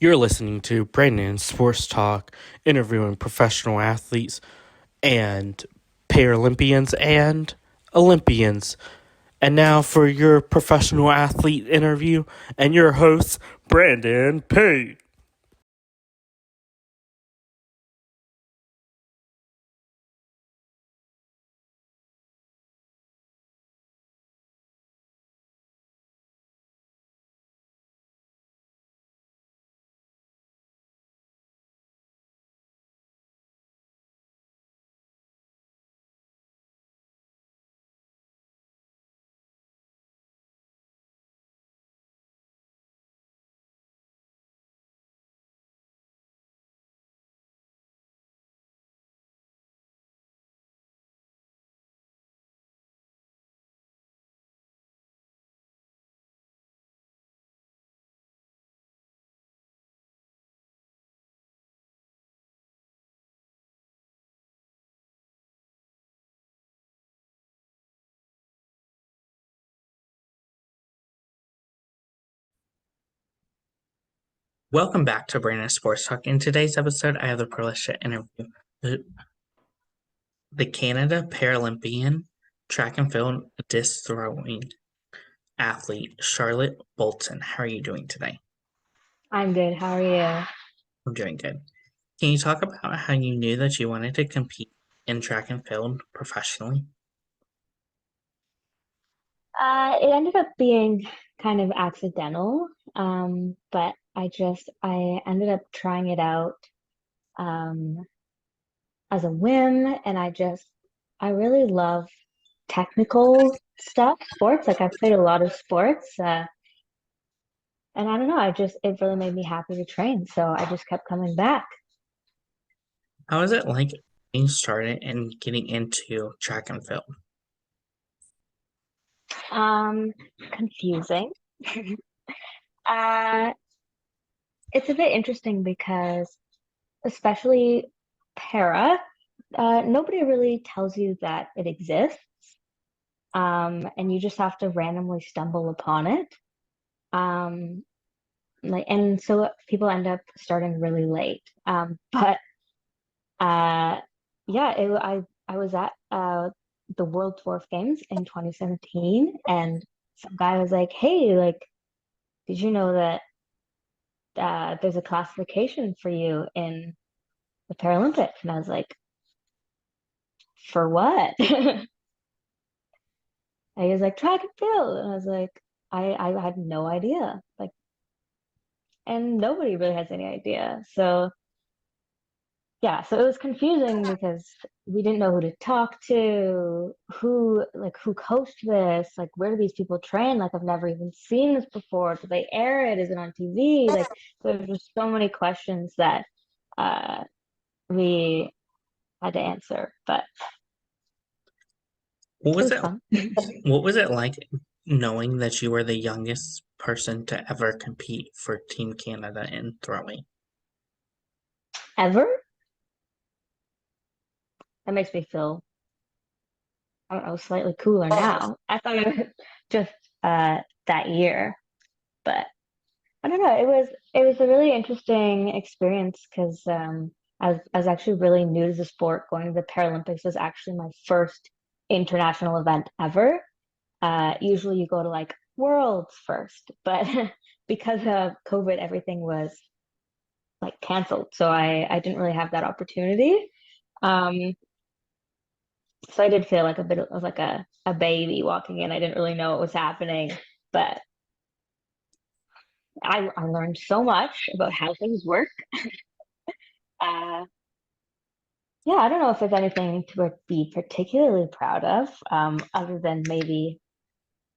You're listening to Brandon Sports Talk, interviewing professional athletes and Paralympians and Olympians. And now for your professional athlete interview and your host, Brandon P. Welcome back to Brandon Sports Talk. In today's episode, I have the privilege to interview the Canada Paralympian track and field disc throwing athlete, Charlotte Bolton. How are you doing today? I'm good. How are you? I'm doing good. Can you talk about how you knew that you wanted to compete in track and field professionally? It ended up being kind of accidental, but I ended up trying it out um, as a whim, and I really love technical stuff, sports. Like I've played a lot of sports, and I don't know, it really made me happy to train, so I just kept coming back. How is it like getting started and getting into track and field? Um, Confusing. Uh, it's a bit interesting because especially nobody really tells you that it exists, and you just have to randomly stumble upon it. Um, and so people end up starting really late. But uh, yeah, I was at the World Tour of Games in 2017, and some guy was like, "Hey, like, did you know that there's a classification for you in the Paralympics?" And I was like, "For what?" And he was like, track and field. And I was like, I had no idea. Like, and nobody really has any idea. So yeah, so it was confusing because we didn't know who to talk to, who coached this, like where do these people train? Like I've never even seen this before. Do they air it? Is it on TV? Like there's just so many questions that uh we had to answer, but What it was was it fun. what was it like knowing that you were the youngest person to ever compete for Team Canada in throwing? Ever? That makes me feel, I don't know, slightly cooler now. I thought it was just that year, but I don't know. It was a really interesting experience because I was actually really new to the sport. Going to the Paralympics was actually my first international event ever. Usually you go to like Worlds first, but because of COVID, everything was like canceled. So I didn't really have that opportunity. Um, so I did feel like a bit of like a baby walking in. I didn't really know what was happening, but I learned so much about how things work. Uh, yeah, I don't know if there's anything to be particularly proud of, other than maybe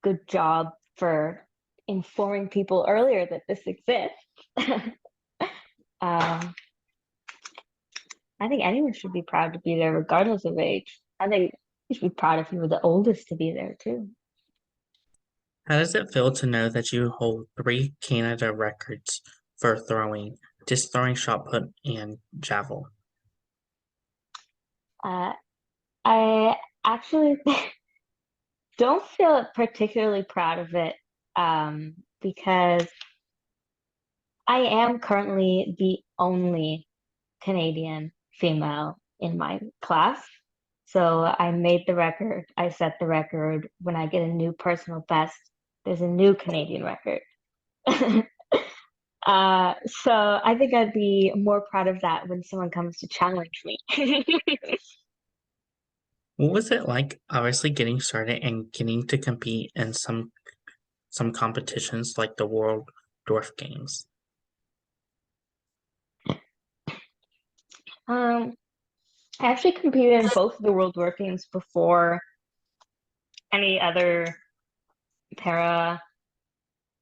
good job for informing people earlier that this exists. um, I think anyone should be proud to be there regardless of age. I think you should be proud if you were the oldest to be there too. How does it feel to know that you hold three Canada records for throwing, disc throwing, shot put, and javelin? Uh, I actually don't feel particularly proud of it, because I am currently the only Canadian female in my class. So I made the record. I set the record. When I get a new personal best, there's a new Canadian record. So I think I'd be more proud of that when someone comes to challenge me. What was it like, obviously getting started and getting to compete in some competitions like the World Dwarf Games? Um, I actually competed in both of the World War Games before any other para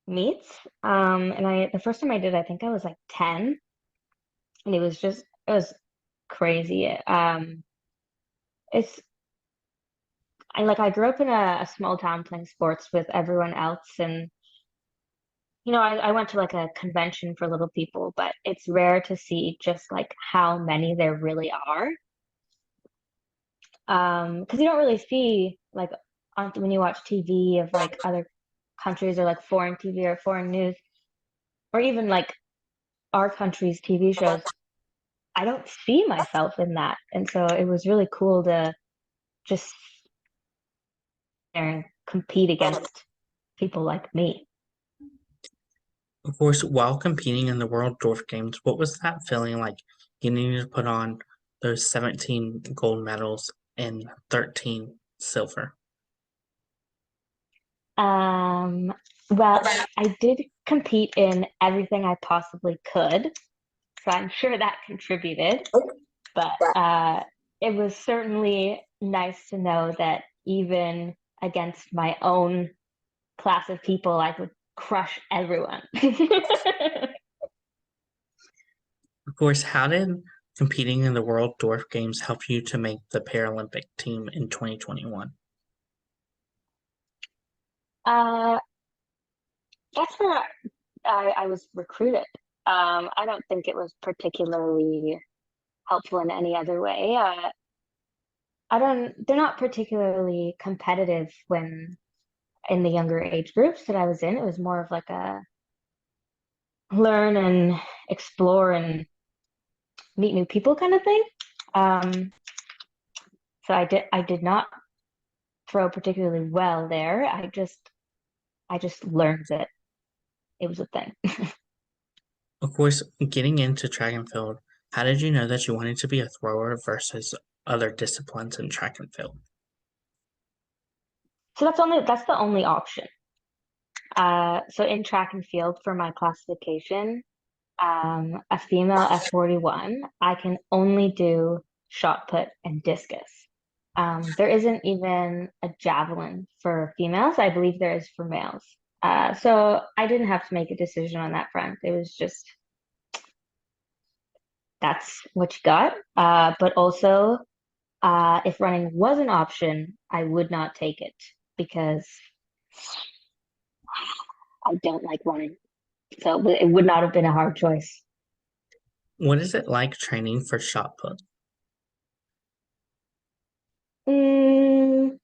meets. And the first time I did, I think I was like 10, and it was crazy. It's I grew up in a small town playing sports with everyone else, and I went to like a convention for little people, but it's rare to see just like how many there really are. Because you don't really see like when you watch TV of like other countries or like foreign TV or foreign news or even like our country's TV shows. I don't see myself in that, and so it was really cool to just there and compete against people like me. Of course, while competing in the World Dwarf Games, what was that feeling like getting to put on those 17 gold medals and 13 silver? Um, well, I did compete in everything I possibly could, so I'm sure that contributed. But it was certainly nice to know that even against my own class of people, I could crush everyone. Of course, how did competing in the World Dwarf Games help you to make the Paralympic team in 2021? uh, that's where I was recruited. I don't think it was particularly helpful in any other way. They're not particularly competitive when in the younger age groups that I was in. It was more of like a learn and explore and meet new people kind of thing. Um, so I did not throw particularly well there. I just learned that it was a thing. Of course, getting into track and field, how did you know that you wanted to be a thrower versus other disciplines in track and field? So that's the only option. So in track and field for my classification, a female F41, I can only do shot put and discus. There isn't even a javelin for females. I believe there is for males. So I didn't have to make a decision on that front. It was just that's what you got. But also, if running was an option, I would not take it because I don't like running. So it would not have been a hard choice. What is it like training for shot put? Mm,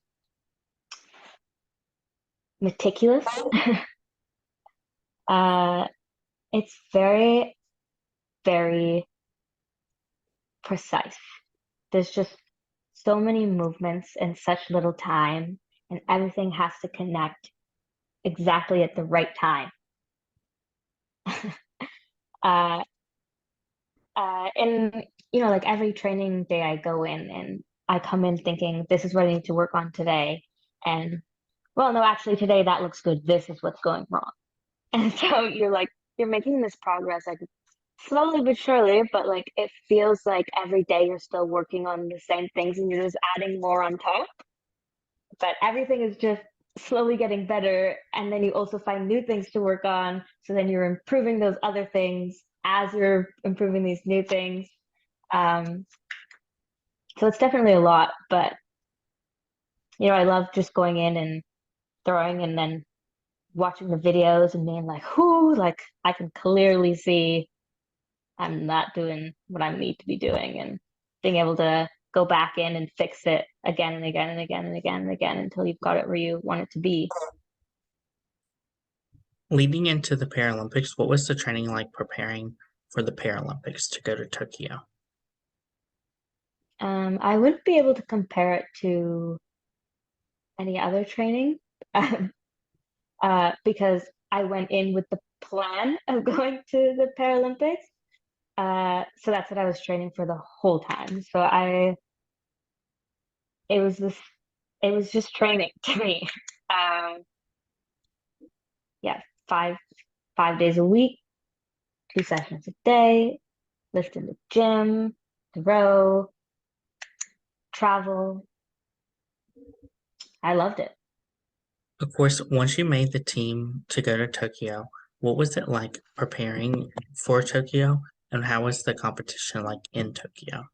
meticulous. uh, it's very, very precise. There's just so many movements in such little time, and everything has to connect exactly at the right time. uh, and like every training day I go in and I come in thinking this is what I need to work on today. And well, no, actually today that looks good. This is what's going wrong. And so you're making this progress like slowly but surely, but like it feels like every day you're still working on the same things and you're just adding more on top. But everything is just slowly getting better. And then you also find new things to work on. So then you're improving those other things as you're improving these new things. Um, so it's definitely a lot, but I love just going in and throwing and then watching the videos and being like, whoo, like I can clearly see I'm not doing what I need to be doing and being able to go back in and fix it again and again and again and again and again until you've got it where you want it to be. Leading into the Paralympics, what was the training like preparing for the Paralympics to go to Tokyo? I wouldn't be able to compare it to any other training, because I went in with the plan of going to the Paralympics. So that's what I was training for the whole time. It was this, it was just training to me. Um, yeah, five days a week, 2 sessions a day, lift in the gym, row, travel. I loved it. Of course, once you made the team to go to Tokyo, what was it like preparing for Tokyo, and how was the competition like in Tokyo?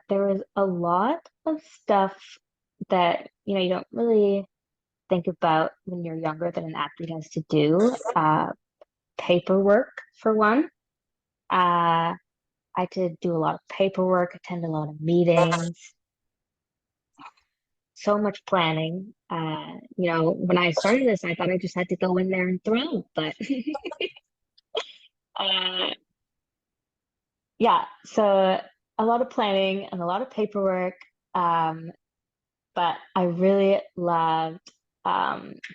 There was a lot of stuff that, you don't really think about when you're younger that an athlete has to do. Paperwork, for one. I had to do a lot of paperwork, attend a lot of meetings, so much planning. When I started this, I thought I just had to go in there and throw, but uh, yeah, so a lot of planning and a lot of paperwork. Um, but I really loved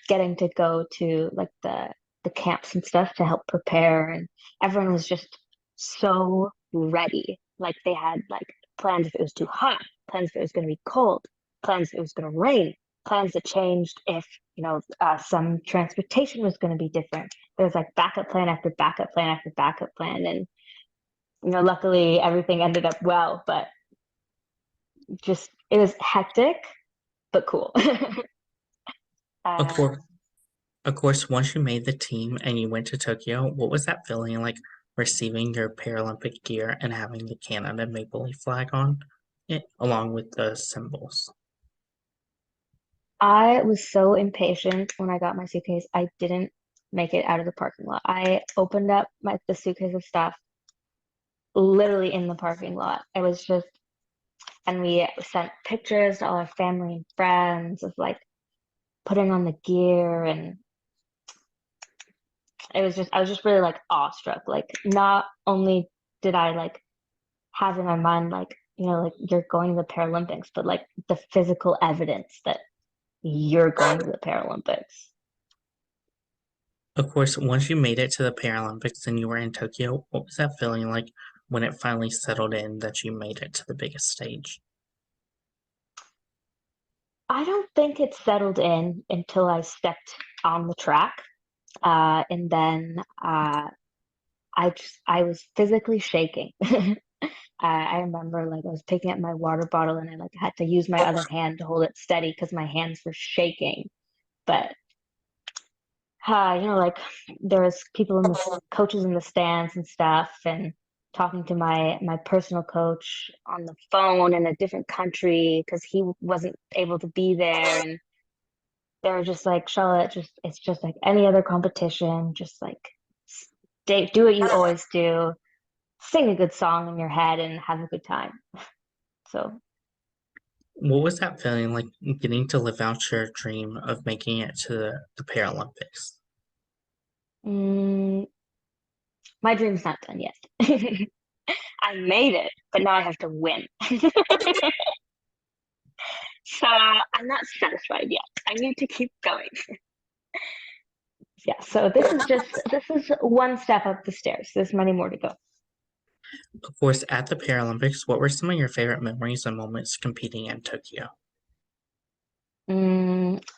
getting to go to like the camps and stuff to help prepare, and everyone was just so ready. Like they had like plans if it was too hot, plans if it was going to be cold, plans if it was going to rain, plans that changed if some transportation was going to be different. There was like backup plan after backup plan after backup plan, and luckily everything ended up well, but just it was hectic but cool. Of uh, course, of course, once you made the team and you went to Tokyo, what was that feeling like receiving your Paralympic gear and having the Canada Maple Leaf flag on it, along with the symbols? I was so impatient when I got my suitcase. I didn't make it out of the parking lot. I opened up the suitcase of stuff literally in the parking lot. It was just, and we sent pictures to all our family and friends of like putting on the gear, and I was just really like awestruck. Like not only did I like have in my mind like, like you're going to the Paralympics, but like the physical evidence that you're going to the Paralympics. Of course, once you made it to the Paralympics and you were in Tokyo, what was that feeling like when it finally settled in that you made it to the biggest stage? I don't think it settled in until I stepped on the track. And then I was physically shaking. I remember like I was picking up my water bottle and I like had to use my other hand to hold it steady because my hands were shaking. But like there was people in the coaches in the stands and stuff, and talking to my personal coach on the phone in a different country because he wasn't able to be there, and they were just like, Charlotte, just it's just like any other competition, just like do what you always do, sing a good song in your head and have a good time. So What was that feeling like getting to live out your dream of making it to the Paralympics? mm, my dream's not done yet. I made it, but now I have to win. So I'm not satisfied yet. I need to keep going. Yeah, so this is one step up the stairs. There's many more to go. Of course, at the Paralympics, what were some of your favorite memories and moments competing in Tokyo?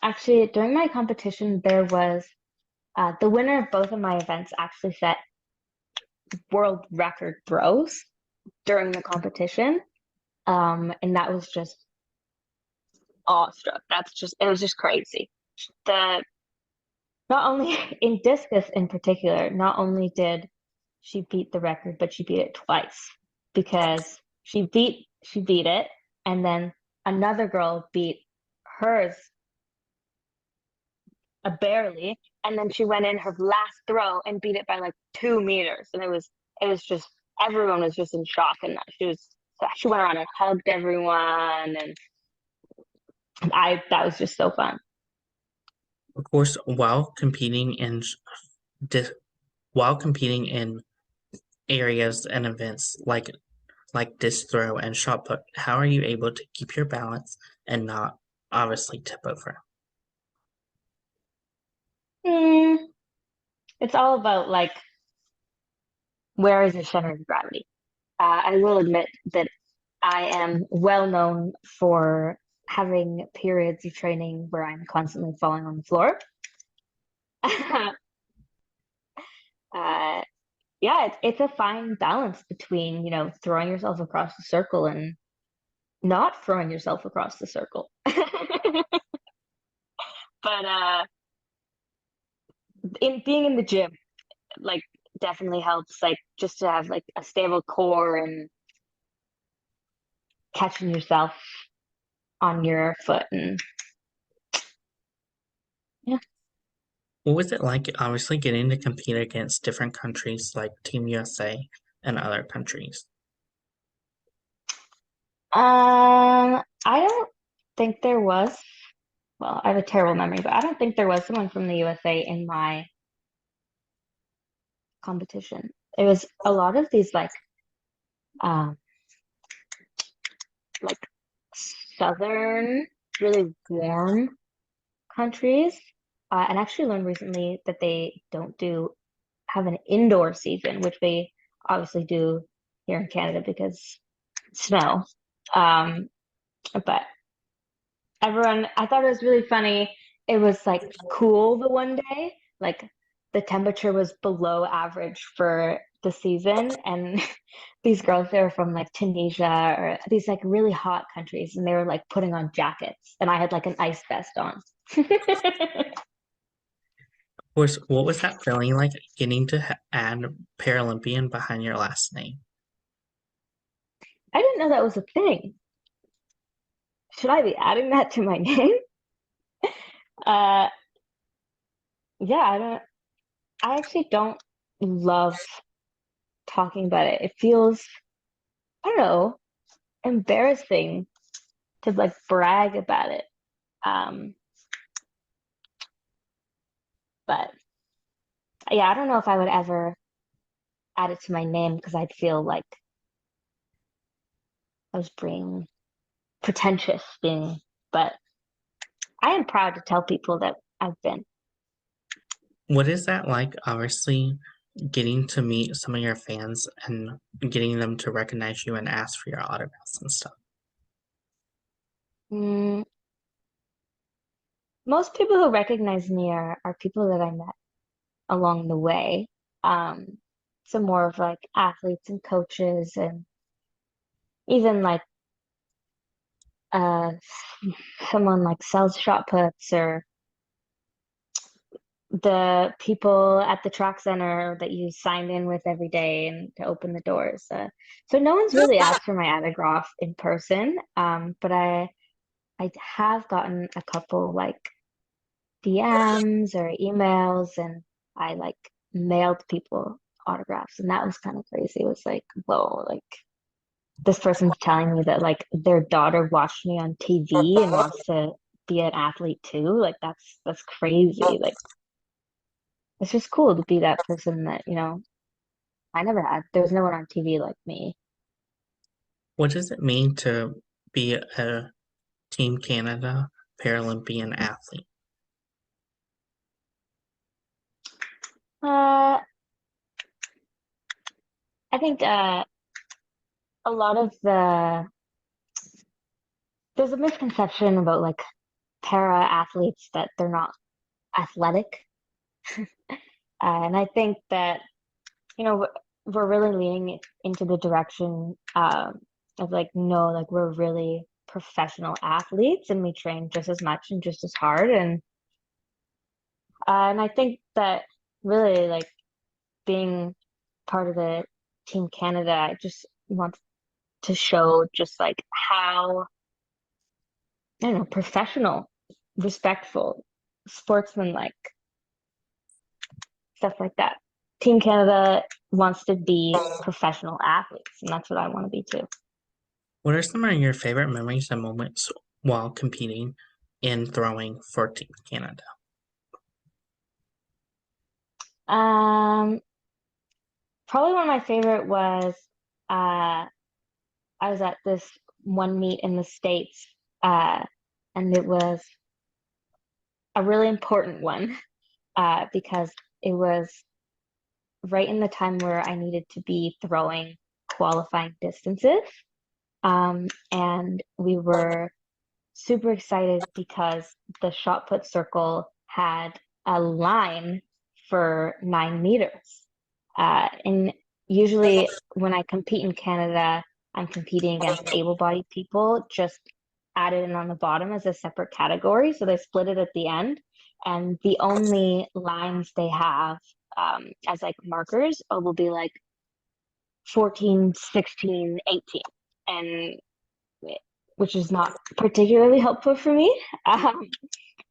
Actually, during my competition, there was the winner of both of my events actually set world record throws during the competition. And that was just awestruck. It was just crazy. The Not only in discus in particular, not only did she beat the record, but she beat it twice because she beat it, and then another girl beat hers barely, and then she went in her last throw and beat it by like 2 meters, and it was just everyone was just in shock, and she went around and hugged everyone, and I that was just so fun. Of course, while competing in areas and events like disc throw and shot put, how are you able to keep your balance and not obviously tip over? Mm, it's all about like where is your center of gravity. I will admit that I am well known for having periods of training where I'm constantly falling on the floor. uh, yeah, it's a fine balance between, throwing yourself across the circle and not throwing yourself across the circle. But in being in the gym, like definitely helps, like just to have like a stable core and catching yourself on your foot and yeah. What was it like, obviously, getting to compete against different countries like Team USA and other countries? I don't think there was, well, I have a terrible memory, but I don't think there was someone from the USA in my competition. It was a lot of these um like southern, really warm countries. And actually learned recently that they don't have an indoor season, which we obviously do here in Canada because snow. Um, but I thought it was really funny. It was like cool the one day, like the temperature was below average for the season, and these girls, they were from like Tunisia or these like really hot countries, and they were like putting on jackets, and I had like an ice vest on. Of course, what was that feeling like getting to add Paralympian behind your last name? I didn't know that was a thing. Should I be adding that to my name? Uh, yeah, I actually don't love talking about it. It feels, I don't know, embarrassing to like brag about it. Um, but yeah, I don't know if I would ever add it to my name because I'd feel like I was being pretentious but I am proud to tell people that I've been. What is that like, obviously, getting to meet some of your fans and getting them to recognize you and ask for your autographs and stuff? Mm, most people who recognize me are people that I met along the way. Um, some more of like athletes and coaches and even like uh someone like sells shot puts or the people at the track center that you sign in with every day and to open the doors. So no one's really asked for my autograph in person, but I have gotten a couple like DMs or emails, and I like mailed people autographs, and that was kind of crazy. It was like, whoa, like this person's telling me that like their daughter watched me on TV and wants to be an athlete too. Like that's crazy. Like it's just cool to be that person that, I never had. There was no one on TV like me. What does it mean to be a Team Canada Paralympian athlete? Uh, I think a lot of there's a misconception about like para athletes that they're not athletic. And I think that, we're really leaning into the direction of like, no, like we're really professional athletes and we train just as much and just as hard. And I think that really like being part of the Team Canada, I just want to show just like how, I don't know, professional, respectful, sportsmanlike, stuff like that. Team Canada wants to be professional athletes, and that's what I want to be too. What are some of your favorite memories and moments while competing in throwing for Team Canada? Um, Probably one of my favorite was uh I was at this one meet in the States, uh, and it was a really important one, because it was right in the time where I needed to be throwing qualifying distances. And we were super excited because the shot put circle had a line for 9 meters. And usually when I compete in Canada, I'm competing against able-bodied people, just added in on the bottom as a separate category. So they split it at the end. And the only lines they have, as like markers will be like 14, 16, 18. And which is not particularly helpful for me. Um,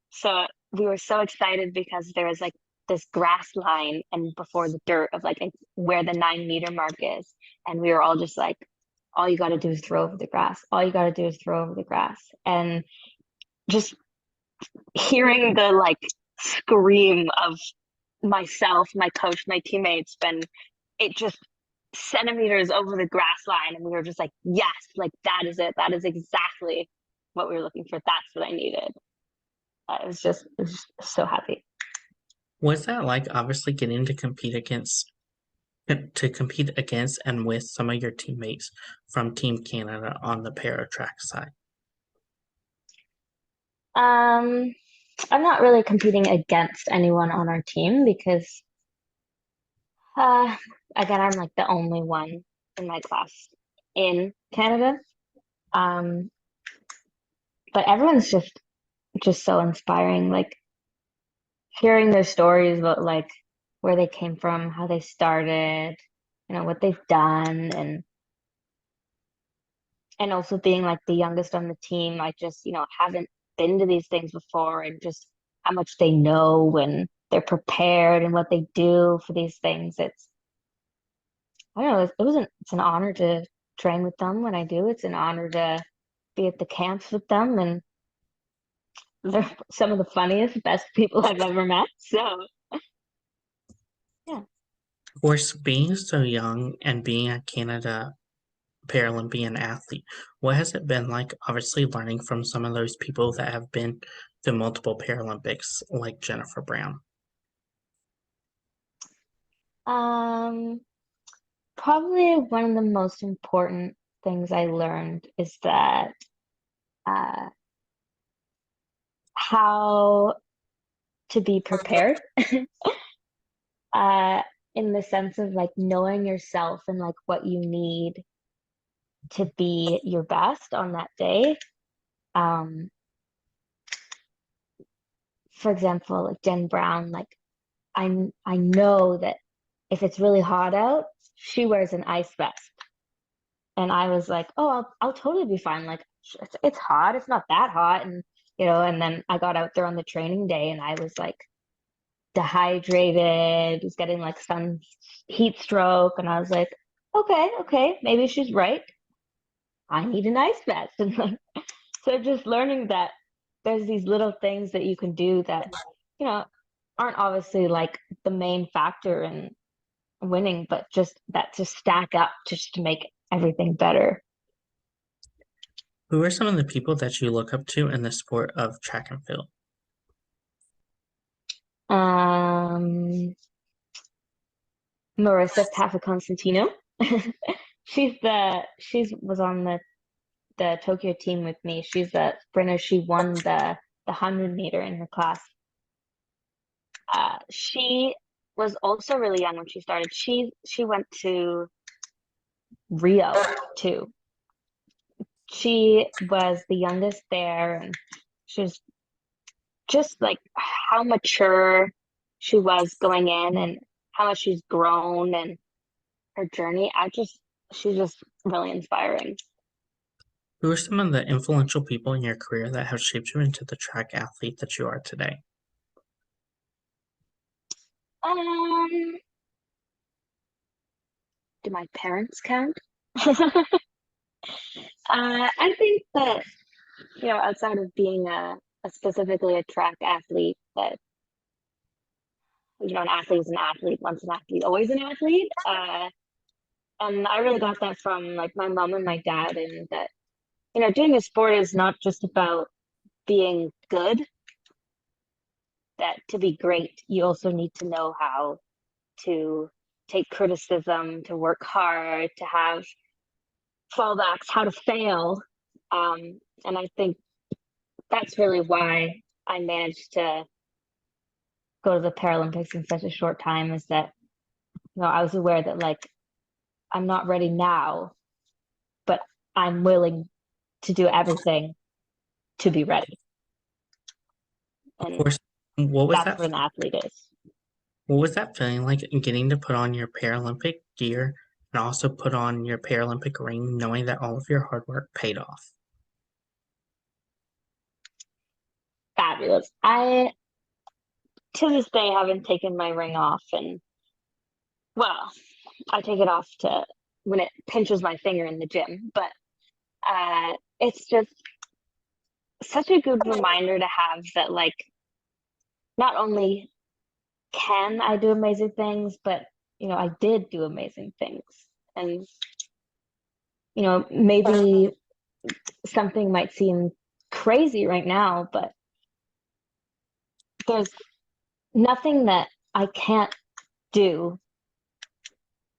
so we were so excited because there was like this grass line and before the dirt of like where the 9 meter mark is. And we were all just like, all you got to do is throw over the grass. All you got to do is throw over the grass. And just hearing the like scream of myself, my coach, my teammates, when it just centimeters over the grass line. And we were just like, yes, like that is it. That is exactly what we were looking for. That's what I needed. It was just so happy. Was that like obviously getting to compete against and with some of your teammates from Team Canada on the para track side? Um, I'm not really competing against anyone on our team because, uh, again, I'm like the only one in my class in Canada. Um, but everyone's just so inspiring. Like hearing their stories about like where they came from, how they started, what they've done, and also being like the youngest on the team, I just, haven't been to these things before and just how much they know and they're prepared and what they do for these things. I don't know, it's an honor to train with them when I do. It's an honor to be at the camps with them, and they're some of the funniest, best people I've ever met. So, yeah. Of course, being so young and being a Canada Paralympian athlete, what has it been like obviously learning from some of those people that have been to multiple Paralympics like Jennifer Brown? Um, Probably one of the most important things I learned is that uh, how to be prepared, uh, in the sense of like knowing yourself and like what you need to be your best on that day. Um, for example, like Jen Brown, like I know that if it's really hot out, she wears an ice vest. And I was like, oh, I'll totally be fine. Like it's hot, it's not that hot. And then I got out there on the training day and I was like dehydrated, was getting like sun heat stroke, and I was like, okay, maybe she's right. I need an ice vest. And like, so just learning that there's these little things that you can do that, you know, aren't obviously like the main factor in winning, but just that to stack up just to make everything better. Who are some of the people that you look up to in the sport of track and field? Um, Marissa Constantino. She's was on the Tokyo team with me. She's a sprinter. She won the 100 meter in her class. She was also really young when she started. She went to Rio too. She was the youngest there, and she was just like how mature she was going in, and how much she's grown and her journey. She's just really inspiring. Who are some of the influential people in your career that have shaped you into the track athlete that you are today? Um, do my parents count? I think that, outside of being a specifically a track athlete, that an athlete is an athlete, once an athlete, always an athlete. And I really got that from like my mom and my dad, and that, doing a sport is not just about being good, that to be great, you also need to know how to take criticism, to work hard, to have fallbacks, how to fail. And I think that's really why I managed to go to the Paralympics in such a short time, is that, I was aware that like I'm not ready now, but I'm willing to do everything to be ready. Of And course, what was that's that? what an athlete is. What was that feeling like getting to put on your Paralympic gear and also put on your Paralympic ring, knowing that all of your hard work paid off? Fabulous. I, to this day, haven't taken my ring off. And, well, I take it off to when it pinches my finger in the gym. But it's just such a good reminder to have that, like, not only can I do amazing things, but, I did do amazing things. And, maybe something might seem crazy right now, but there's nothing that I can't do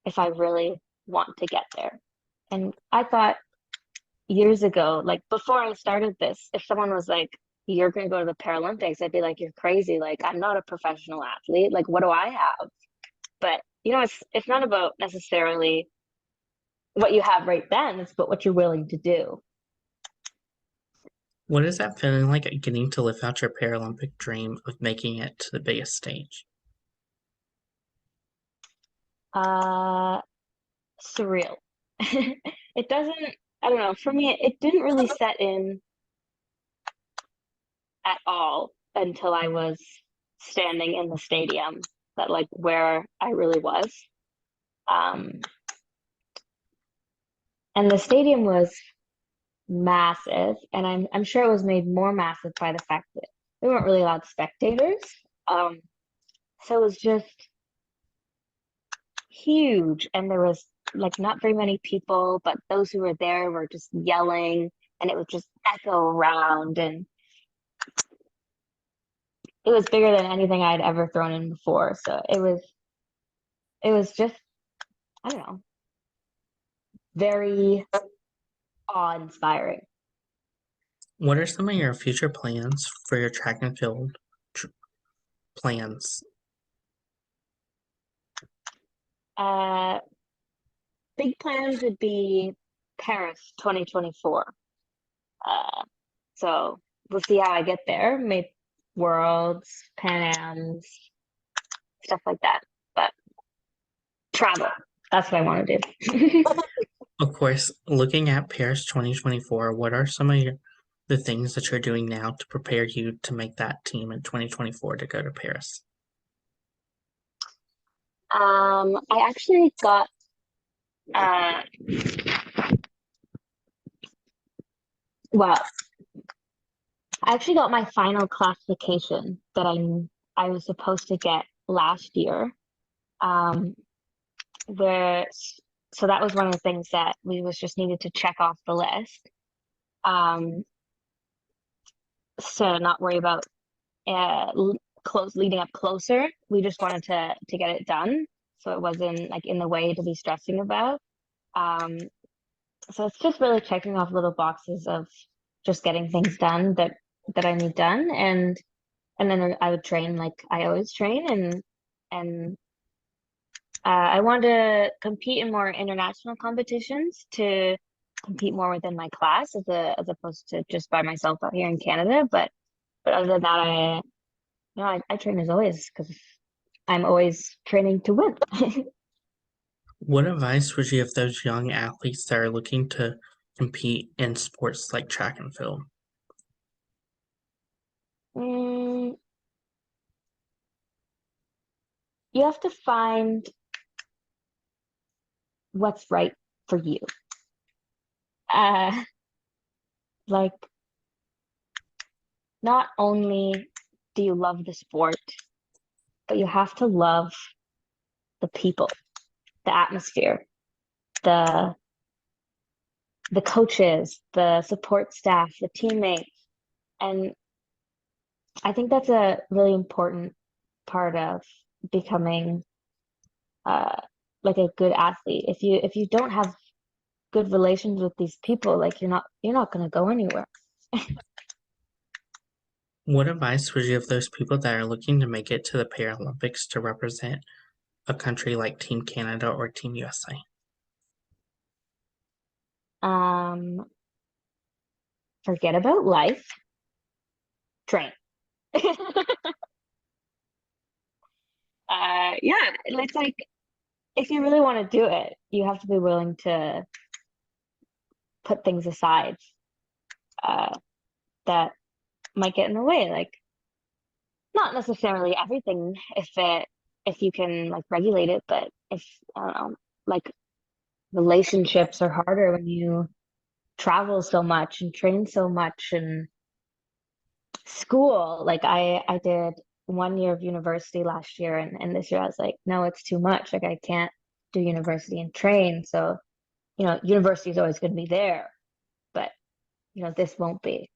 if I really want to get there. And I thought years ago, like before I started this, if someone was like, "You're going to go to the Paralympics," I'd be like, "You're crazy. Like, I'm not a professional athlete. Like, what do I have?" But, it's not about necessarily what you have right then, it's about what you're willing to do. What is that feeling like getting to live out your Paralympic dream of making it to the biggest stage? Uh, Surreal. It doesn't, I don't know, for me, it didn't really set in at all until I was standing in the stadium, that like where I really was. Um, and the stadium was massive, and I'm sure it was made more massive by the fact that we weren't really allowed spectators. Um, so it was just huge, and there was like not very many people, but those who were there were just yelling, and it would just echo around, and it was bigger than anything I'd ever thrown in before. So it was just, I don't know, very awe-inspiring. What are some of your future plans for your track and field tr- plans? Uh, Big plans would be Paris 2024. Uh, so we'll see how I get there. Maybe Worlds, Pan Ams, stuff like that. But travel, that's what I want to do. Of course, looking at Paris 2024, what are some of the things that you're doing now to prepare you to make that team in 2024 to go to Paris? I actually got uh, well, I actually got my final classification that I was supposed to get last year. Um, where so that was one of the things that we was just needed to check off the list. Um, to not worry about close leading up closer. We just wanted to get it done, so it wasn't like in the way to be stressing about. Um, so it's just really checking off little boxes of just getting things done that I need done, and then I would train like I always train, and I want to compete in more international competitions to compete more within my class as opposed to just by myself out here in Canada. But other than that, I train as always because I'm always training to win. What advice would you give those young athletes that are looking to compete in sports like track and field? Mm, you have to find what's right for you. Uh, like, not only do you love the sport, but you have to love the people, the atmosphere, the the coaches, the support staff, the teammates. And I think that's a really important part of becoming uh like a good athlete. If you don't have good relations with these people, like you're not gonna go anywhere. What advice would you give those people that are looking to make it to the Paralympics to represent a country like Team Canada or Team USA? Um, Forget about life, train. Yeah, it's like if you really want to do it, you have to be willing to put things aside uh, that might get in the way. Like not necessarily everything if you can like regulate it, but if I don't know, like relationships are harder when you travel so much and train so much and school. Like I did 1 year of university last year and this year I was like, no, it's too much. Like I can't do university and train. So, university is always going to be there, but this won't be.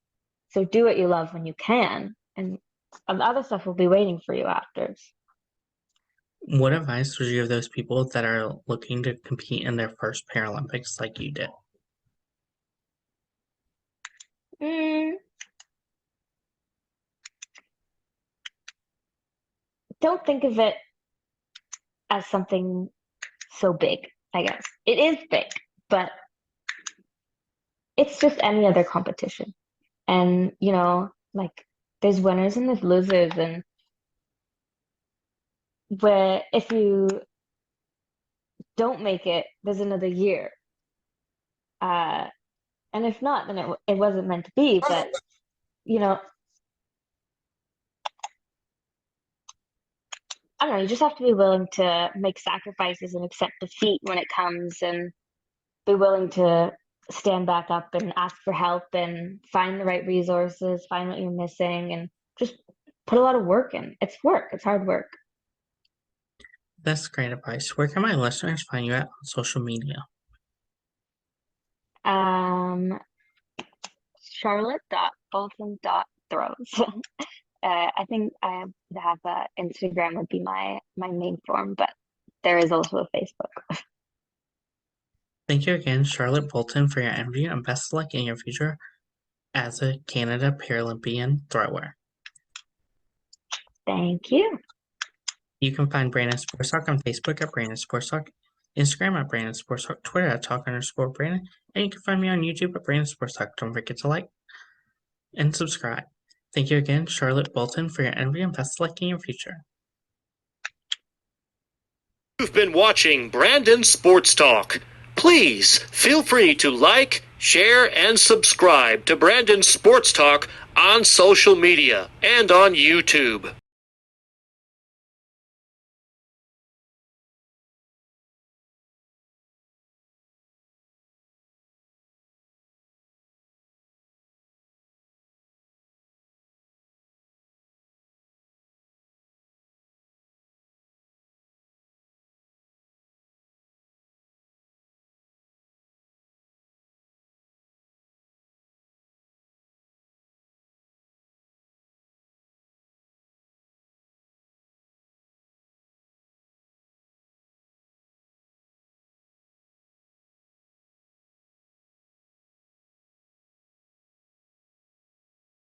So do what you love when you can, and other stuff will be waiting for you after. What advice would you give those people that are looking to compete in their first Paralympics like you did? Mm, don't think of it as something so big, I guess. It is big, but it's just any other competition. And, like there's winners and there's losers. And where if you don't make it, there's another year. Uh, and if not, then it wasn't meant to be. But, you know, I don't know, you just have to be willing to make sacrifices and accept defeat when it comes and be willing to stand back up and ask for help and find the right resources, find what you're missing, and just put a lot of work in. It's work, it's hard work. That's great advice. Where can my listeners find you at on social media? Um, Charlotte.bolton.throws. I think I have Instagram would be my main form, but there is also a Facebook. Thank you again, Charlotte Bolton, for your interview and best of luck in your future as a Canada Paralympian thrower. Thank you. You can find Brandon Sports Talk on Facebook at Brandon Sports Talk, Instagram at Brandon Sports Talk, Twitter at Talk_Brandon, and you can find me on YouTube at Brandon Sports Talk. Don't forget to like and subscribe. Thank you again, Charlotte Bolton, for your interview and best of luck in your future. You've been watching Brandon Sports Talk. Please feel free to like, share, and subscribe to Brandon Sports Talk on social media and on YouTube.